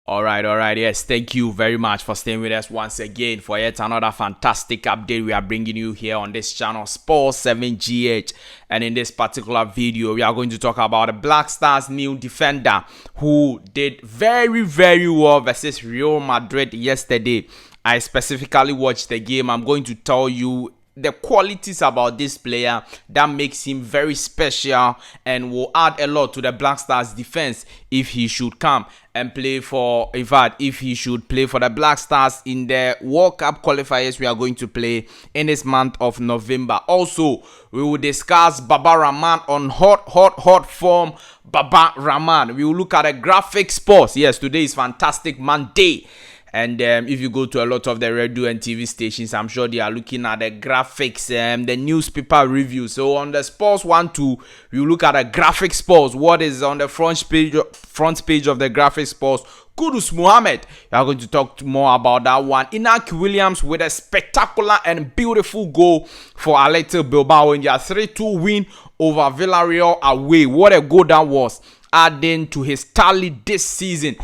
All right. Yes, thank you very much for staying with us once again for yet another fantastic update we are bringing you here on this channel, Sports 7GH. And in this particular video, we are going to talk about the Black Stars' new defender who did very well versus Real Madrid yesterday. I specifically watched the game. I'm going to tell you the qualities about this player that makes him very special and will add a lot to the Black Stars defense if he should come and play for, in fact, if he should play for the Black Stars in the World Cup qualifiers we are going to play in this month of November. Also, we will discuss Baba Rahman on hot form. Baba Rahman. We will look at the graphic sports. Yes, today is Fantastic Monday. And if you go to a lot of the radio and TV stations, I'm sure they are looking at the graphics and the newspaper reviews. So on the Sports 1-2, we look at the graphic sports. What is on the front page of the graphic sports? Kudus Mohammed. We are going to talk more about that one. Inaki Williams with a spectacular and beautiful goal for Athletic Bilbao in their 3-2 win over Villarreal away. What a goal that was. Adding to his tally this season,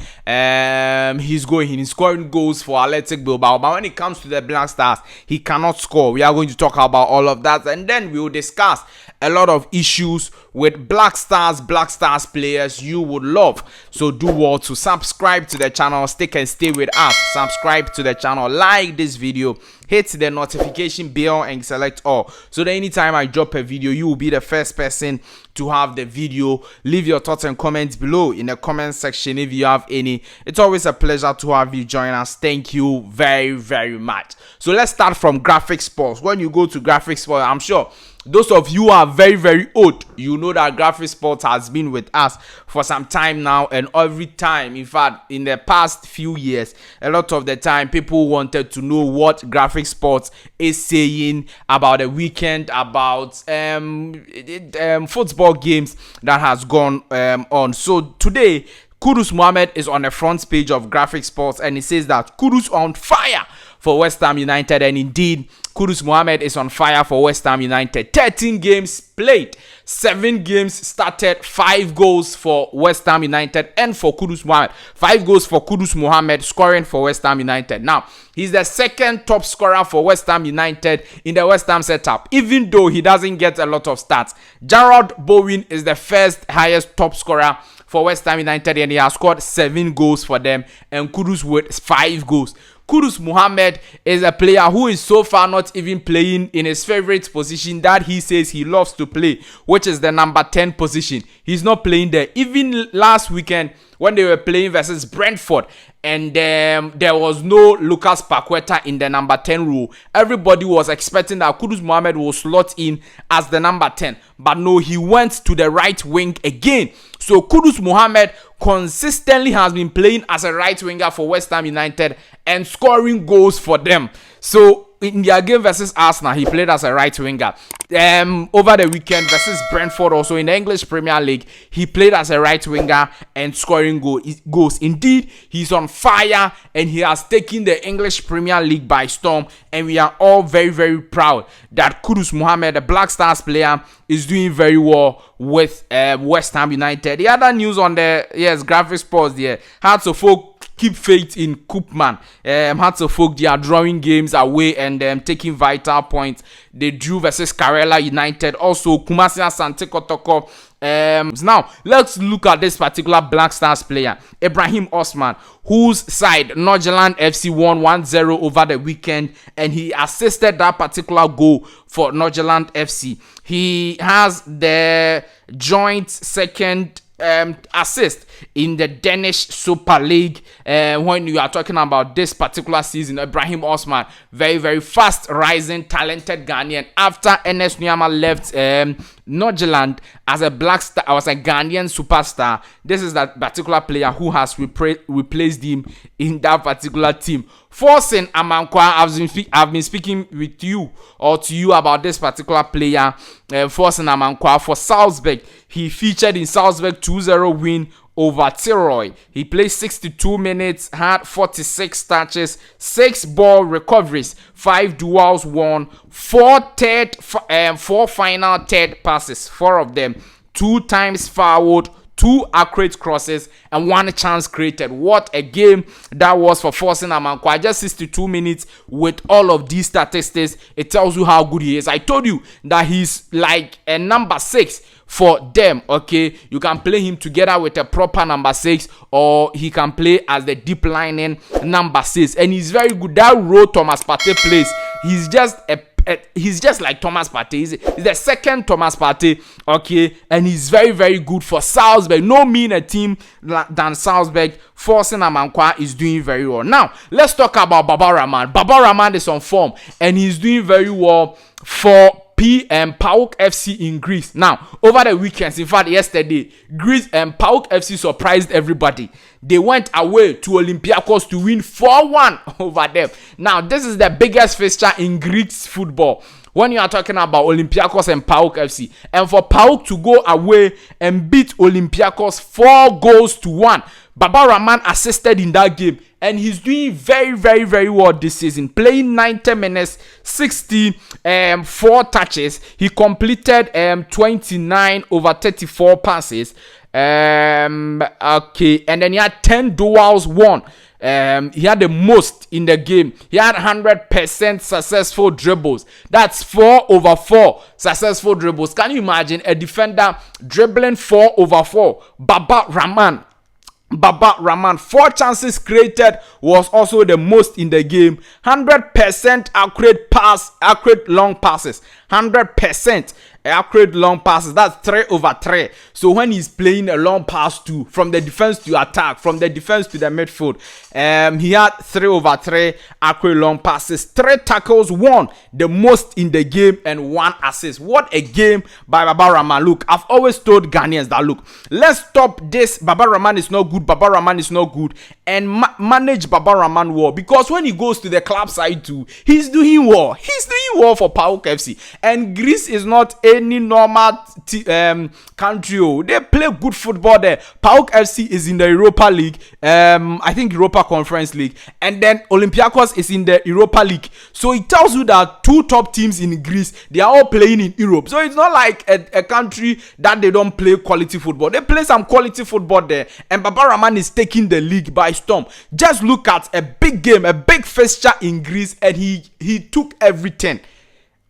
he's scoring goals for Athletic Bilbao. But when it comes to the Black Stars, he cannot score. We are going to talk about all of that, and then we will discuss a lot of issues with Black Stars players you would love. So do well to subscribe to the channel, stick and stay with us. Subscribe to the channel, like this video, hit the notification bell and select all, so that anytime I drop a video, you will be the first person to have the video. Leave your thoughts and comments below in the comment section if you have any. It's always a pleasure to have you join us. Thank you very much. So let's start from graphic sports. When you go to graphic sports, I'm sure those of you who are very old, you know that graphic sports has been with us for some time now, and every time, in fact, in the past few years, a lot of the time, people wanted to know what graphic sports is saying about the weekend, about football games that has gone on. So today, Kudus Mohammed is on the front page of graphic sports, and it says that Kudus on fire for West Ham United. And indeed, Kudus Mohammed is on fire for West Ham United. 13 games played, 7 games started, 5 goals for West Ham United and for Kudus Mohammed. 5 goals for Kudus Mohammed scoring for West Ham United. Now, he's the second top scorer for West Ham United in the West Ham setup, even though he doesn't get a lot of stats. Jarrod Bowen is the first highest top scorer for West Ham United, and he has scored 7 goals for them, and Kudus with 5 goals. Kudus Mohammed is a player who is so far not even playing in his favorite position that he says he loves to play, which is the number 10 position. He's not playing there. Even last weekend when they were playing versus Brentford, and there was no Lucas Paqueta in the number 10 role, everybody was expecting that Kudus Mohammed will slot in as the number 10. But no, he went to the right wing again. So Kudus Mohammed consistently has been playing as a right winger for West Ham United and scoring goals for them. So in their game versus Arsenal, he played as a right winger. Over the weekend versus Brentford, also in the English Premier League, he played as a right winger and scoring goals. Indeed, he's on fire and he has taken the English Premier League by storm. And we are all very proud that Kudus Mohammed, the Black Stars player, is doing very well with West Ham United. The other news on the graphic sports there, Hearts of Oak keep faith in Koopman. Hearts of Oak, they are drawing games away and taking vital points. They drew versus Karela United. Also, Kumasi Asante Kotoko. Now, let's look at this particular Black Stars player, Ibrahim Osman, whose side, Norgeland FC, won 1-0 over the weekend, and he assisted that particular goal for Norgeland FC. He has the joint second assist in the Danish Super League. When you are talking about this particular season, Ibrahim Osman, very fast rising talented Ghanaian. After Ernest Nuama left Norgeland as a Black Star, as a Ghanaian superstar, this is that particular player who has replaced him in that particular team. Forcing Amankwa, I've been speaking with you or to you about this particular player, Forcing Amankwa for Salzburg. He featured in Salzburg 2-0 win over Tirol. He played 62 minutes, had 46 touches, 6 ball recoveries, 5 duels won, 4 final third passes, 4 of them, 2 times fouled, 2 accurate crosses, and 1 chance created. What a game that was for Forcing Amankwa. Just 62 minutes with all of these statistics. It tells you how good he is. I told you that he's like a number 6 for them. Okay, you can play him together with a proper number 6, or he can play as the deep lining number 6, and he's very good. That role Thomas Partey plays, he's just like Thomas Partey. He's the second Thomas Partey, okay, and he's very, very good for Salzburg. No meaner team than Salzburg. Forcing Amankwa is doing very well. Now, let's talk about Baba Rahman. Baba Rahman is on form, and he's doing very well for PAOK FC in Greece. Now, over the weekends, in fact, yesterday, Greece and PAOK FC surprised everybody. They went away to Olympiacos to win 4-1 over them. Now, this is the biggest fixture in Greek football when you are talking about Olympiacos and PAOK FC. And for PAOK to go away and beat Olympiacos 4-1, Baba Rahman assisted in that game, and he's doing very, very, very well this season. Playing 90 minutes, 4 touches. He completed 29 over 34 passes. Okay, and then he had 10 duels won. He had the most in the game. He had 100% successful dribbles. That's 4 over 4 successful dribbles. Can you imagine a defender dribbling 4 over 4? Baba Rahman, 4 chances created was also the most in the game. 100% accurate long passes. 100% accurate long passes. That's 3 over 3. So when he's playing a long pass from the defense to attack, from the defense to the midfield, he had 3 over 3 accurate long passes, 3 tackles won, the most in the game, and 1 assist. What a game by Baba Rahman. Look, I've always told Ghanaians that, look, let's stop this. Baba Rahman is not good. Baba Rahman is not good, and manage Baba Rahman well, because when he goes to the club side too, he's doing well. He's doing well for PAOK FC, and Greece is not any normal country. They play good football there. PAOK FC is in the Europa League, I think Europa Conference League, and then Olympiacos is in the Europa League. So it tells you that 2 top teams in Greece, they are all playing in Europe. So it's not like a country that they don't play quality football. They play some quality football there, and Baba Rahman is taking the league by storm. Just look at a big game, a big fixture in Greece, and he took everything.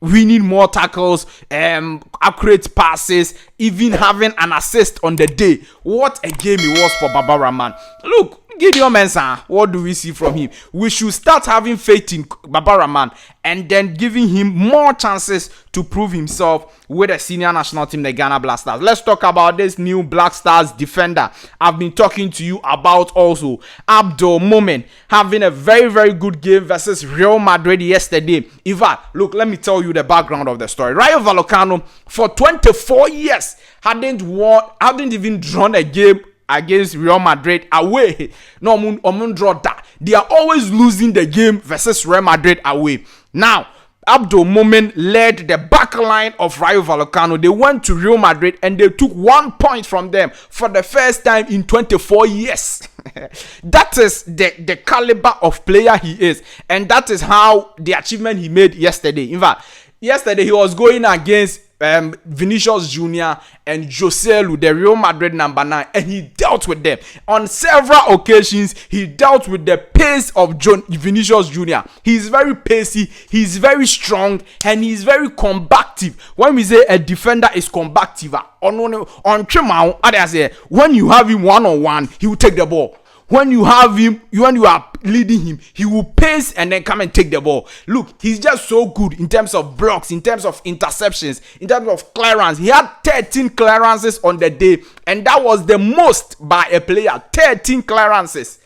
We need more tackles, accurate passes, even having an assist on the day. What a game it was for Baba Rahman. Look, Gideon Mensah, what do we see from him? We should start having faith in Baba Rahman and then giving him more chances to prove himself with a senior national team, the Ghana Black Stars. Let's talk about this new Black Stars defender I've been talking to you about also. Abdul Momen having a very, very good game versus Real Madrid yesterday. In fact, look, let me tell you the background of the story. Rayo Vallecano, for 24 years, hadn't even drawn a game against Real Madrid away. No, draw that. They are always losing the game versus Real Madrid away. Now, Abdul Momen led the back line of Rayo Vallecano. They went to Real Madrid and they took 1 point from them for the first time in 24 years. That is the caliber of player he is, and that is how the achievement he made yesterday. In fact, yesterday he was going against Vinicius Jr. and Joselu, the Real Madrid number 9, and he dealt with them on several occasions. He dealt with the pace of Vinicius Jr. He's very pacey, he's very strong, and he's very combative. When we say a defender is combative, when you have him one-on-one, he will take the ball. When you have him, when you are leading him, he will pace and then come and take the ball. Look, he's just so good in terms of blocks, in terms of interceptions, in terms of clearance. He had 13 clearances on the day, and that was the most by a player. 13 clearances.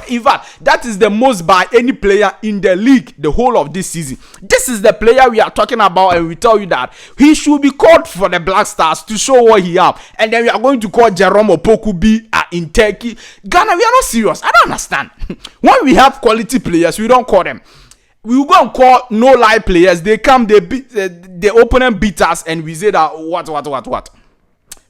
In fact, that is the most by any player in the league the whole of this season. This is the player we are talking about, and we tell you that he should be called for the Black Stars to show what he have. And then we are going to call Jerome Opoku in Turkey. Ghana, we are not serious. I don't understand. When we have quality players, we don't call them. We will go and call no-lie players. They come, they beat the opponent, beat us, and we say that what.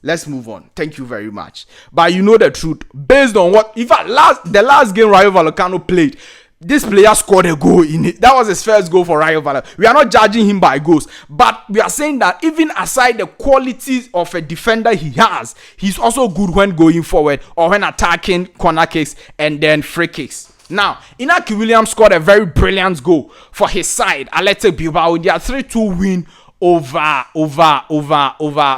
Let's move on. Thank you very much. But you know the truth. Based on what, in fact, the last game Rayo Vallecano played, this player scored a goal in it. That was his first goal for Rayo Vallecano. We are not judging him by goals, but we are saying that even aside the qualities of a defender he has, he's also good when going forward or when attacking corner kicks and then free kicks. Now, Inaki Williams scored a very brilliant goal for his side, Athletic Bilbao, in their 3-2 win over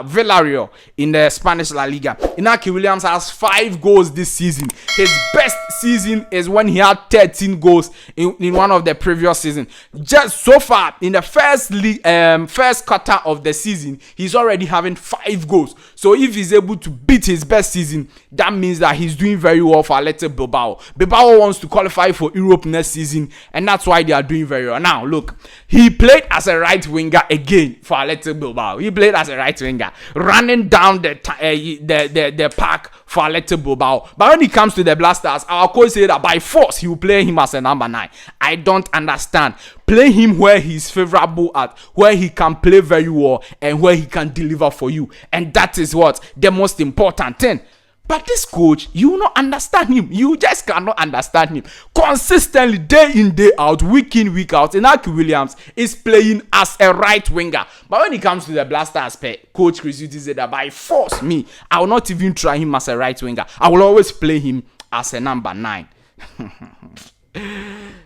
Villarreal in the Spanish La Liga. Inaki Williams has 5 goals this season. His best season is when he had 13 goals in one of the previous seasons. Just so far in the first quarter of the season, he's already having 5 goals. So if he's able to beat his best season, that means that he's doing very well for Athletic Bilbao. Bilbao wants to qualify for Europe next season, and that's why they are doing very well. Now, look, he played as a right winger again for Athletic Bilbao. He played as a right winger, running down the park for Athletic Bilbao. But when it comes to the Blasters, our coach said that by force he will play him as a number 9. I don't understand. Play him where he's favorable at, where he can play very well and where he can deliver for you. And that is what the most important thing. But this coach, you will not understand him. You just cannot understand him. Consistently, day in, day out, week in, week out, Inaki Williams is playing as a right winger. But when it comes to the Blasters, Coach Chris Uti said that by force, I will not even try him as a right winger. I will always play him as a number 9.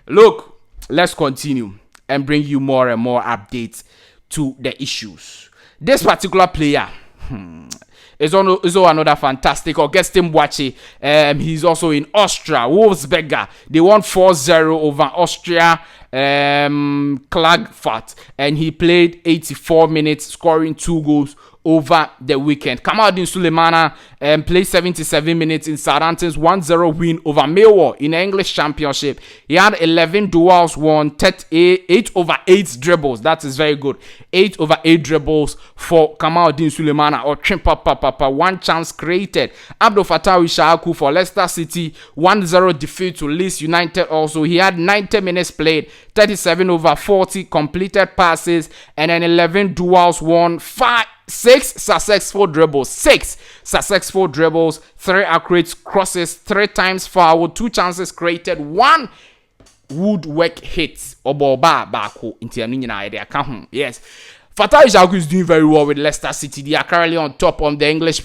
Look, let's continue and bring you more and more updates to the issues. This particular player, is also another fantastic Augustin Boachi. He's also in Austria, Wolfsberger. They won 4-0 over Austria, Klagenfurt, and he played 84 minutes, scoring 2 goals over the weekend. Kamaldeen Sulemana played 77 minutes in Southampton's 1-0 win over Millwall in the English Championship. He had 11 duels won, 8 over 8 dribbles. That is very good. 8 over 8 dribbles for Kamaldeen Sulemana, or Chimpa. 1 chance created. Abdul Fattah Ishaku for Leicester City, 1-0 defeat to Leeds United also. He had 90 minutes played, 37 over 40 completed passes, and then 11 duels won, 6 successful dribbles, 3 accurate crosses, 3 times foul, 2 chances created, 1 woodwork hit. Yes. Fattah Ishaku is doing very well with Leicester City. They are currently on top of the English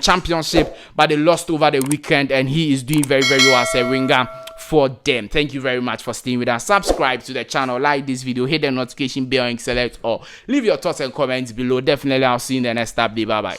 Championship, but they lost over the weekend, and he is doing very, very well as a winger for them. Thank you very much for staying with us. Subscribe to the channel, like this video, hit the notification bell and select all. Leave your thoughts and comments below. Definitely, I'll see you in the next update. Bye bye.